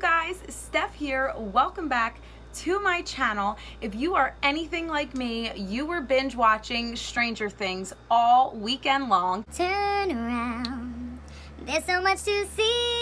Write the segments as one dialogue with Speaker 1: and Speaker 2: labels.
Speaker 1: guys, Steph here. Welcome back to my channel. If you are anything like me, you were binge watching Stranger Things all weekend long.
Speaker 2: Turn around, there's so much to see.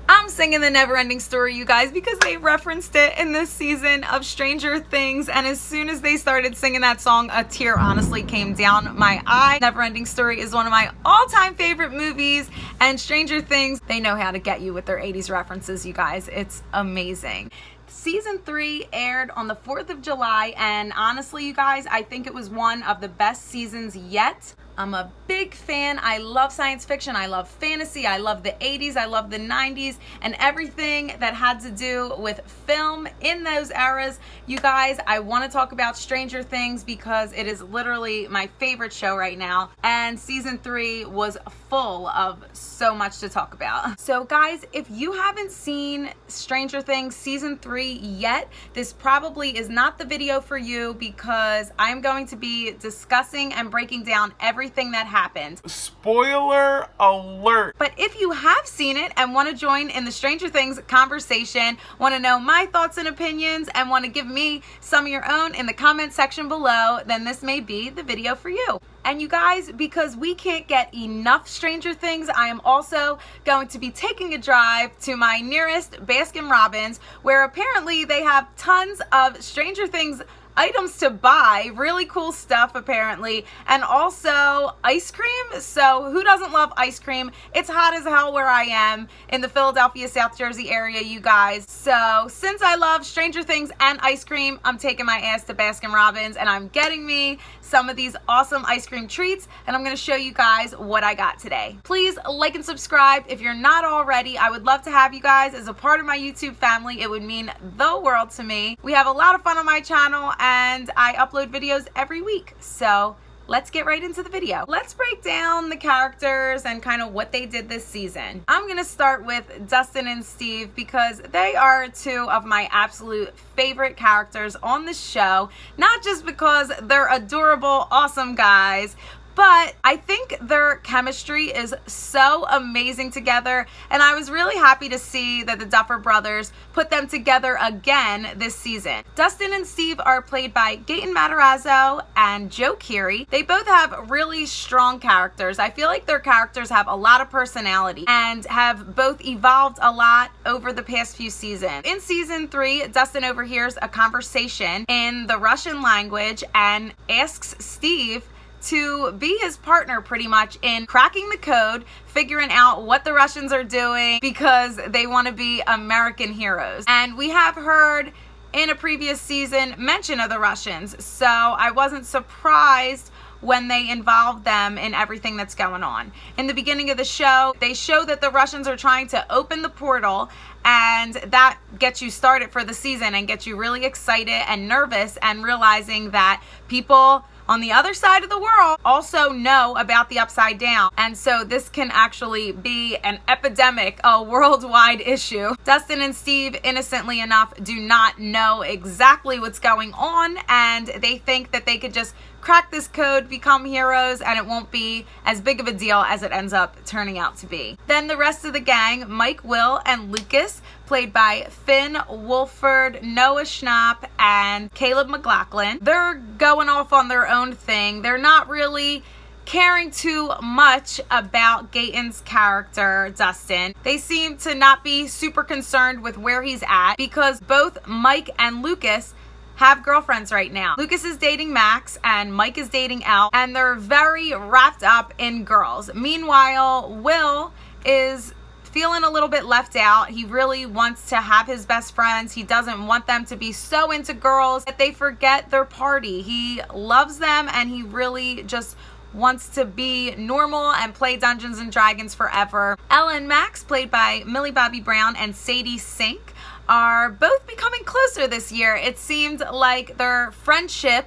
Speaker 1: I'm singing the Neverending Story, you guys, because they referenced it in this season of Stranger Things, and as soon as they started singing that song, a tear honestly came down my eye. Neverending Story is one of my all-time favorite movies, and Stranger Things, they know how to get you with their 80s references, you guys. It's amazing. Season 3 aired on the 4th of July, and honestly, you guys, I think it was one of the best seasons yet. I'm a big fan. I love science fiction. I love fantasy. I love the 80s. I love the 90s and everything that had to do with film in those eras. You guys, I want to talk about Stranger Things because it is literally my favorite show right now. And season 3 was full of so much to talk about. So guys, if you haven't seen Stranger Things season 3 yet, this probably is not the video for you because I'm going to be discussing and breaking down everything that happened.
Speaker 3: Spoiler alert.
Speaker 1: But if you have seen it and want to join in the Stranger Things conversation, want to know my thoughts and opinions, and want to give me some of your own in the comment section below, then this may be the video for you. And you guys, because we can't get enough Stranger Things, I am also going to be taking a drive to my nearest Baskin Robbins, where apparently they have tons of Stranger Things items to buy, really cool stuff apparently, and also ice cream. So who doesn't love ice cream? It's hot as hell where I am in the Philadelphia, South Jersey area, you guys. So since I love Stranger Things and ice cream, I'm taking my ass to Baskin Robbins and I'm getting me some of these awesome ice cream treats, and I'm going to show you guys what I got today. Please like and subscribe if you're not already. I would love to have you guys as a part of my YouTube family. It would mean the world to me. We have a lot of fun on my channel and I upload videos every week. So let's get right into the video. Let's break down the characters and kind of what they did this season. I'm gonna start with Dustin and Steve because they are two of my absolute favorite characters on the show. Not just because they're adorable, awesome guys, but I think their chemistry is so amazing together, and I was really happy to see that the Duffer Brothers put them together again this season. Dustin and Steve are played by Gaten Matarazzo and Joe Keery. They both have really strong characters. I feel like their characters have a lot of personality and have both evolved a lot over the past few seasons. In season 3, Dustin overhears a conversation in the Russian language and asks Steve to be his partner pretty much in cracking the code, figuring out what the Russians are doing because they want to be American heroes. And we have heard in a previous season mention of the Russians, so I wasn't surprised when they involved them in everything that's going on. In the beginning of the show, they show that the Russians are trying to open the portal, and that gets you started for the season and gets you really excited and nervous and realizing that people on the other side of the world also know about the Upside Down. And so this can actually be an epidemic, a worldwide issue. Dustin and Steve, innocently enough, do not know exactly what's going on, and they think that they could just crack this code, become heroes, and it won't be as big of a deal as it ends up turning out to be. Then the rest of the gang, Mike, Will, and Lucas, played by Finn Wolford, Noah Schnapp, and Caleb McLaughlin. They're going off on their own thing. They're not really caring too much about Gaten's character, Dustin. They seem to not be super concerned with where he's at because both Mike and Lucas have girlfriends right now. Lucas is dating Max and Mike is dating Elle, and they're very wrapped up in girls. Meanwhile, Will is feeling a little bit left out. He really wants to have his best friends. He doesn't want them to be so into girls that they forget their party. He loves them and he really just wants to be normal and play Dungeons and Dragons forever. Elle and Max, played by Millie Bobby Brown and Sadie Sink, are both becoming closer this year. It seemed like their friendship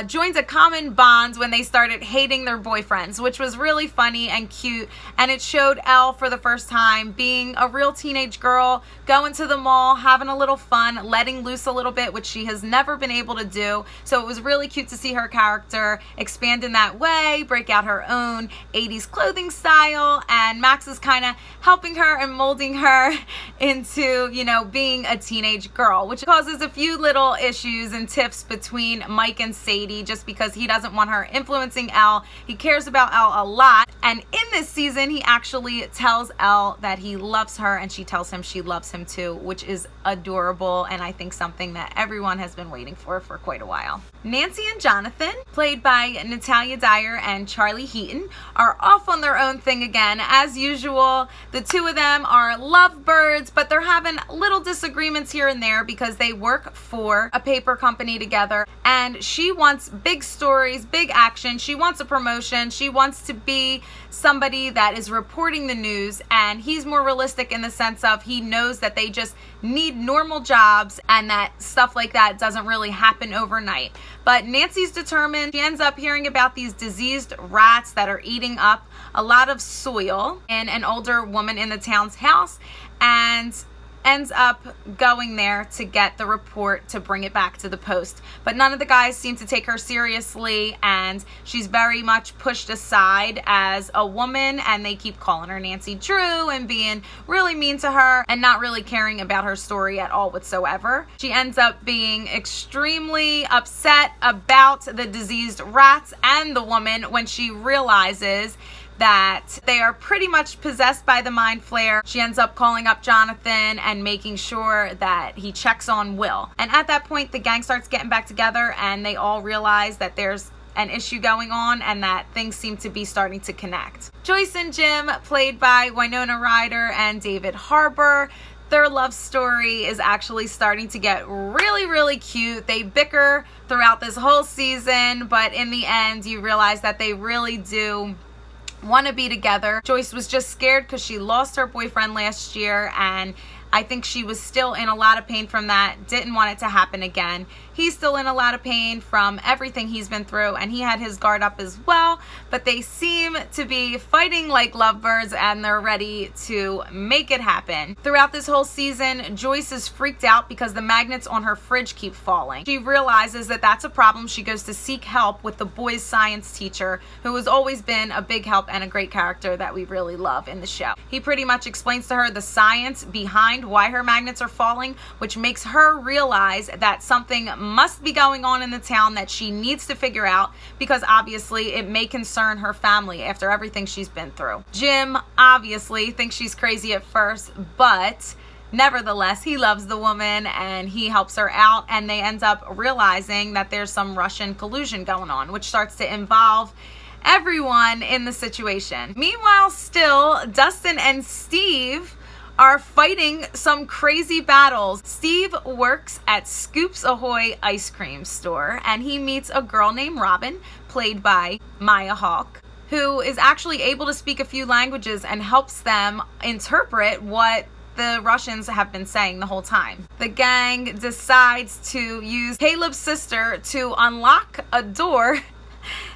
Speaker 1: joined a common bond when they started hating their boyfriends, which was really funny and cute. And it showed Elle for the first time being a real teenage girl, going to the mall, having a little fun, letting loose a little bit, which she has never been able to do. So it was really cute to see her character expand in that way, break out her own 80s clothing style, and Max is kind of helping her and molding her into, you know, being a teenage girl, which causes a few little issues and tiffs between Mike and Sadie, just because he doesn't want her influencing Elle. He cares about Elle a lot, and in this season he actually tells Elle that he loves her, and she tells him she loves him too, which is adorable, and I think something that everyone has been waiting for quite a while. Nancy and Jonathan, played by Natalia Dyer and Charlie Heaton, are off on their own thing again. As usual, the two of them are lovebirds, but they're having little disagreements here and there because they work for a paper company together, and she wants big stories, big action. She wants a promotion. She wants to be somebody that is reporting the news, and he's more realistic in the sense of he knows that they just need normal jobs and that stuff like that doesn't really happen overnight. But Nancy's determined. She ends up hearing about these diseased rats that are eating up a lot of soil in an older woman in the town's house, and ends up going there to get the report to bring it back to the Post. But none of the guys seem to take her seriously, and she's very much pushed aside as a woman, and they keep calling her Nancy Drew and being really mean to her and not really caring about her story at all whatsoever. She ends up being extremely upset about the diseased rats and the woman when she realizes that they are pretty much possessed by the mind flare. She ends up calling up Jonathan and making sure that he checks on Will. And at that point, the gang starts getting back together, and they all realize that there's an issue going on and that things seem to be starting to connect. Joyce and Jim, played by Winona Ryder and David Harbour, their love story is actually starting to get really, really cute. They bicker throughout this whole season, but in the end, you realize that they really do want to be together. Joyce was just scared because she lost her boyfriend last year, and I think she was still in a lot of pain from that, didn't want it to happen again. He's still in a lot of pain from everything he's been through, and he had his guard up as well, but they seem to be fighting like lovebirds, and they're ready to make it happen. Throughout this whole season, Joyce is freaked out because the magnets on her fridge keep falling. She realizes that that's a problem. She goes to seek help with the boys' science teacher, who has always been a big help and a great character that we really love in the show. He pretty much explains to her the science behind why her magnets are falling, which makes her realize that something must be going on in the town that she needs to figure out, because obviously it may concern her family after everything she's been through. Jim obviously thinks she's crazy at first, but nevertheless, he loves the woman and he helps her out, and they end up realizing that there's some Russian collusion going on, which starts to involve everyone in the situation. Meanwhile, still, Dustin and Steve are fighting some crazy battles. Steve works at Scoops Ahoy ice cream store, and he meets a girl named Robin, played by Maya Hawke, who is actually able to speak a few languages and helps them interpret what the Russians have been saying the whole time. The gang decides to use Caleb's sister to unlock a door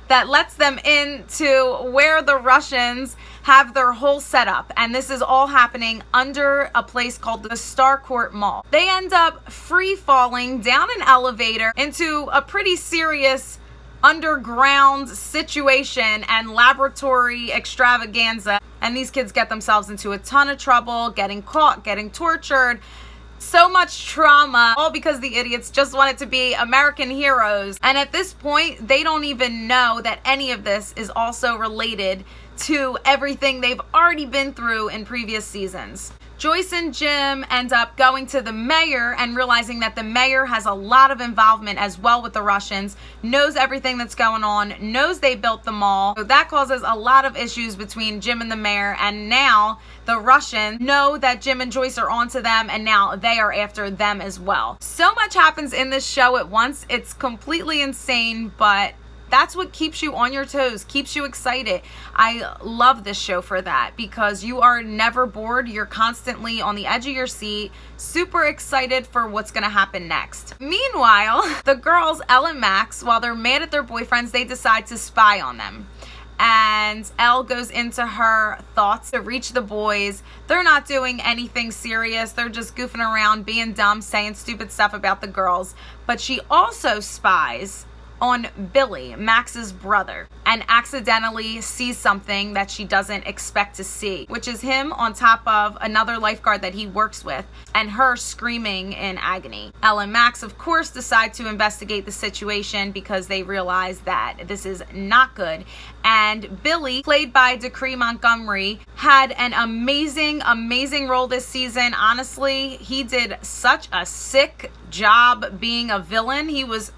Speaker 1: that lets them into where the Russians have their whole setup, and this is all happening under a place called the Starcourt Mall. They end up free falling down an elevator into a pretty serious underground situation and laboratory extravaganza, and these kids get themselves into a ton of trouble, getting caught, getting tortured. So much trauma, all because the idiots just wanted to be American heroes. And at this point, they don't even know that any of this is also related to everything they've already been through in previous seasons. Joyce and Jim end up going to the mayor and realizing that the mayor has a lot of involvement as well with the Russians, knows everything that's going on, knows they built the mall. So that causes a lot of issues between Jim and the mayor, and now the Russians know that Jim and Joyce are onto them, and now they are after them as well. So much happens in this show at once. It's completely insane, but That's what keeps you on your toes, keeps you excited. I love this show for that because you are never bored. You're constantly on the edge of your seat, super excited for what's going to happen next. Meanwhile, the girls, Elle and Max, while they're mad at their boyfriends, they decide to spy on them. And Elle goes into her thoughts to reach the boys. They're not doing anything serious. They're just goofing around, being dumb, saying stupid stuff about the girls. But she also spies on Billy, Max's brother, and accidentally sees something that she doesn't expect to see, which is him on top of another lifeguard that he works with and her screaming in agony. Elle and Max, of course, decide to investigate the situation because they realize that this is not good. And Billy, played by Decree Montgomery, had an amazing role this season. Honestly, he did such a sick job being a villain. He was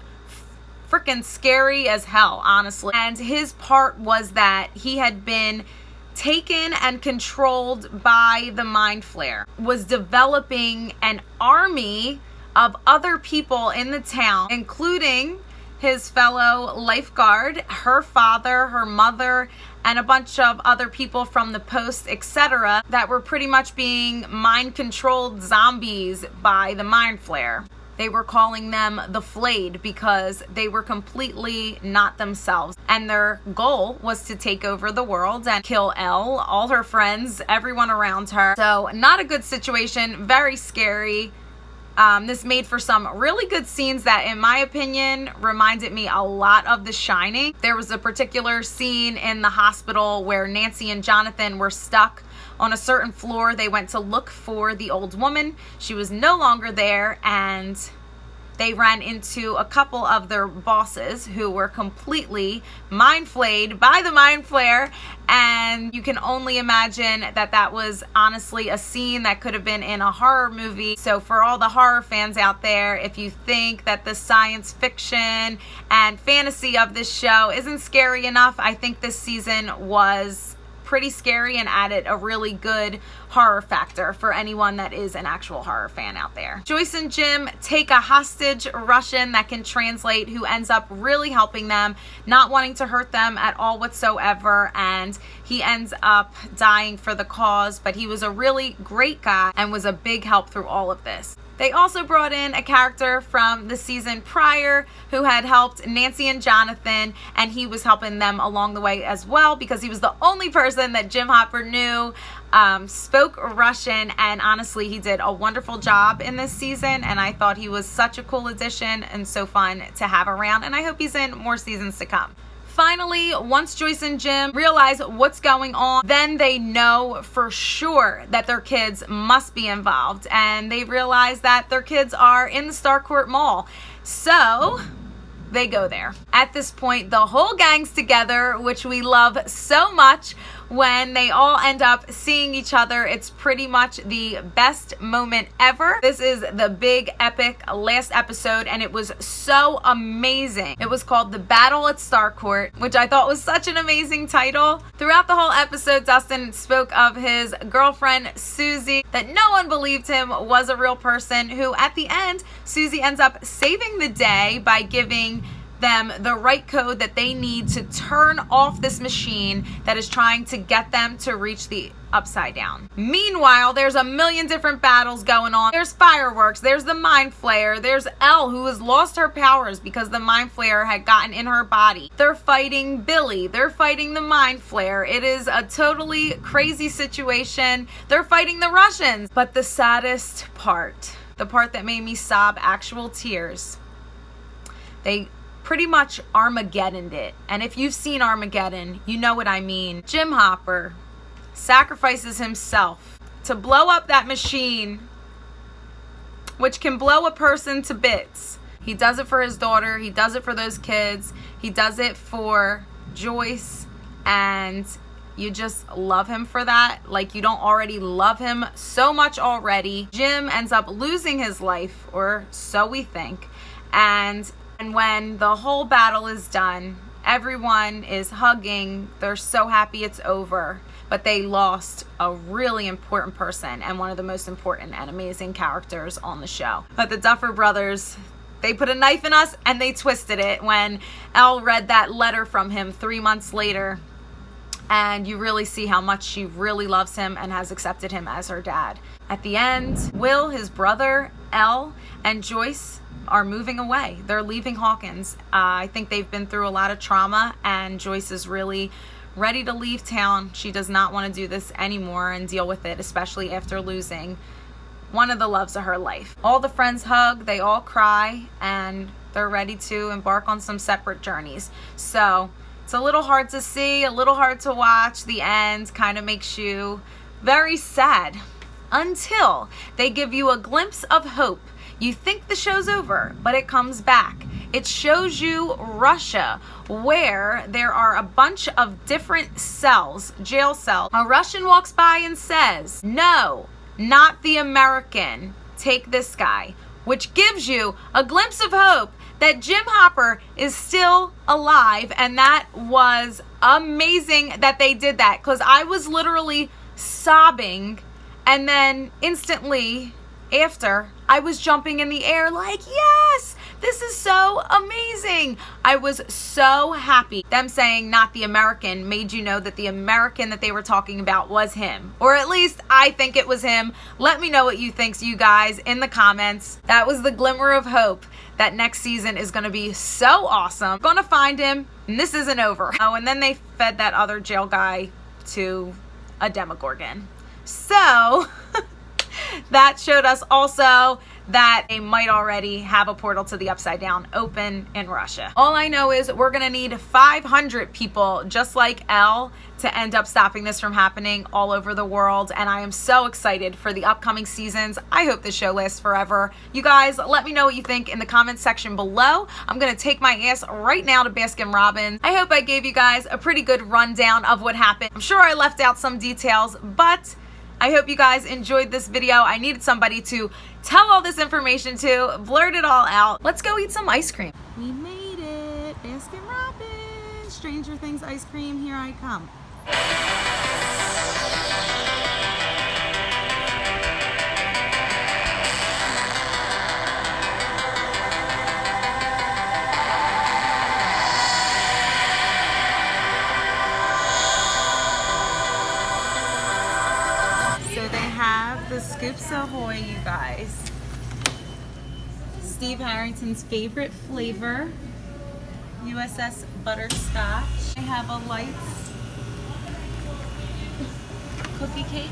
Speaker 1: freaking scary as hell, honestly. And his part was that he had been taken and controlled by the Mind Flayer, was developing an army of other people in the town, including his fellow lifeguard, her father, her mother, and a bunch of other people from the post, etc., that were pretty much being mind-controlled zombies by the Mind Flayer. They were calling them the Flayed because they were completely not themselves. And their goal was to take over the world and kill Elle, all her friends, everyone around her. So not a good situation, very scary. This made for some really good scenes that, in my opinion, reminded me a lot of The Shining. There was a particular scene in the hospital where Nancy and Jonathan were stuck on a certain floor. They went to look for the old woman. She was no longer there, and they ran into a couple of their bosses who were completely mind flayed by the Mind Flayer. And you can only imagine that that was honestly a scene that could have been in a horror movie. So for all the horror fans out there, if you think that the science fiction and fantasy of this show isn't scary enough, I think this season was pretty scary and added a really good horror factor for anyone that is an actual horror fan out there. Joyce and Jim take a hostage Russian that can translate, who ends up really helping them, not wanting to hurt them at all whatsoever, and he ends up dying for the cause, but he was a really great guy and was a big help through all of this. They also brought in a character from the season prior who had helped Nancy and Jonathan, and he was helping them along the way as well because he was the only person that Jim Hopper knew spoke Russian, and honestly, he did a wonderful job in this season, and I thought he was such a cool addition and so fun to have around, and I hope he's in more seasons to come. Finally, once Joyce and Jim realize what's going on, then they know for sure that their kids must be involved, and they realize that their kids are in the Starcourt Mall. So they go there. At this point, the whole gang's together, which we love so much. When they all end up seeing each other, it's pretty much the best moment ever. This is the big epic last episode, and it was so amazing. It was called The Battle at Starcourt, which I thought was such an amazing title. Throughout the whole episode, Dustin spoke of his girlfriend Susie, that no one believed him was a real person, who at the end, Susie ends up saving the day by giving them the right code that they need to turn off this machine that is trying to get them to reach the upside down. Meanwhile, there's a million different battles going on. There's fireworks, there's the Mind Flayer, there's Elle, who has lost her powers because the Mind Flayer had gotten in her body. They're fighting Billy, they're fighting the Mind Flayer. It is a totally crazy situation. They're fighting the Russians. But the saddest part, the part that made me sob actual tears, they pretty much Armageddoned it. And if you've seen Armageddon, you know what I mean. Jim Hopper sacrifices himself to blow up that machine, which can blow a person to bits. He does it for his daughter. He does it for those kids. He does it for Joyce. And you just love him for that. Like you don't already love him so much already. Jim ends up losing his life, or so we think. And when the whole battle is done, everyone is hugging. They're so happy it's over. But they lost a really important person and one of the most important and amazing characters on the show. But the Duffer Brothers, They put a knife in us and they twisted it when Elle read that letter from him 3 months later. And you really see how much she really loves him and has accepted him as her dad. At the end, Will, his brother, Elle, and Joyce are moving away. They're leaving Hawkins. I think they've been through a lot of trauma, and Joyce is really ready to leave town. She does not want to do this anymore and deal with it, especially after losing one of the loves of her life. All the friends hug, they all cry, and they're ready to embark on some separate journeys. So it's a little hard to see, a little hard to watch. The end kind of makes you very sad until they give you a glimpse of hope. You think the show's over, but it comes back. It shows you Russia, where there are a bunch of different cells, jail cells. A Russian walks by and says, "No, not the American. Take this guy," which gives you a glimpse of hope that Jim Hopper is still alive. And that was amazing that they did that, because I was literally sobbing, and then instantly after, I was jumping in the air like, yes, this is so amazing. I was so happy. Them saying not the American made you know that the American that they were talking about was him. Or at least I think it was him. Let me know what you think, you guys, in the comments. That was the glimmer of hope that next season is going to be so awesome. Going to find him, and this isn't over. Oh, and then they fed that other jail guy to a Demogorgon. So that showed us also that they might already have a portal to the Upside Down open in Russia. All I know is we're gonna need 500 people just like Elle to end up stopping this from happening all over the world, and I am so excited for the upcoming seasons. I hope this show lasts forever. You guys, let me know what you think in the comments section below. I'm gonna take my ass right now to Baskin Robbins. I hope I gave you guys a pretty good rundown of what happened. I'm sure I left out some details, but I hope you guys enjoyed this video. I needed somebody to tell all this information to, blurt it all out. Let's go eat some ice cream. We made it. Baskin Robbins. Stranger Things ice cream, here I come. The Scoops Ahoy, you guys. Steve Harrington's favorite flavor, USS Butterscotch. I have a Lights cookie cake.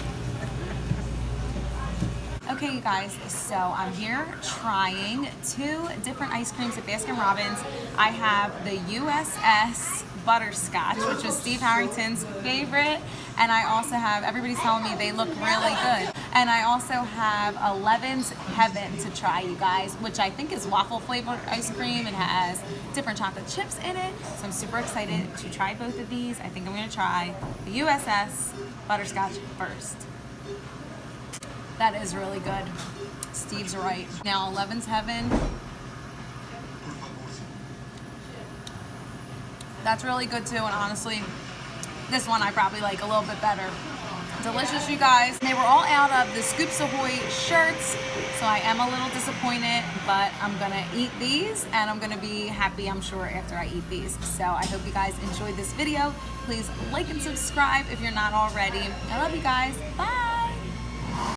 Speaker 1: Okay, you guys, so I'm here trying 2 different ice creams at Baskin Robbins. I have the USS Butterscotch, which was Steve Harrington's favorite, and I also have, everybody's telling me they look really good, and I also have 11's Heaven to try, you guys, which I think is waffle flavored ice cream. It has different chocolate chips in it, so I'm super excited to try both of these. I think I'm going to try the USS Butterscotch first. That is really good. Steve's right. Now 11's Heaven. That's really good too, and honestly, this one I probably like a little bit better. Delicious, you guys. They were all out of the Scoops Ahoy shirts, so I am a little disappointed, but I'm gonna eat these, and I'm gonna be happy, I'm sure, after I eat these. So I hope you guys enjoyed this video. Please like and subscribe if you're not already. I love you guys. Bye.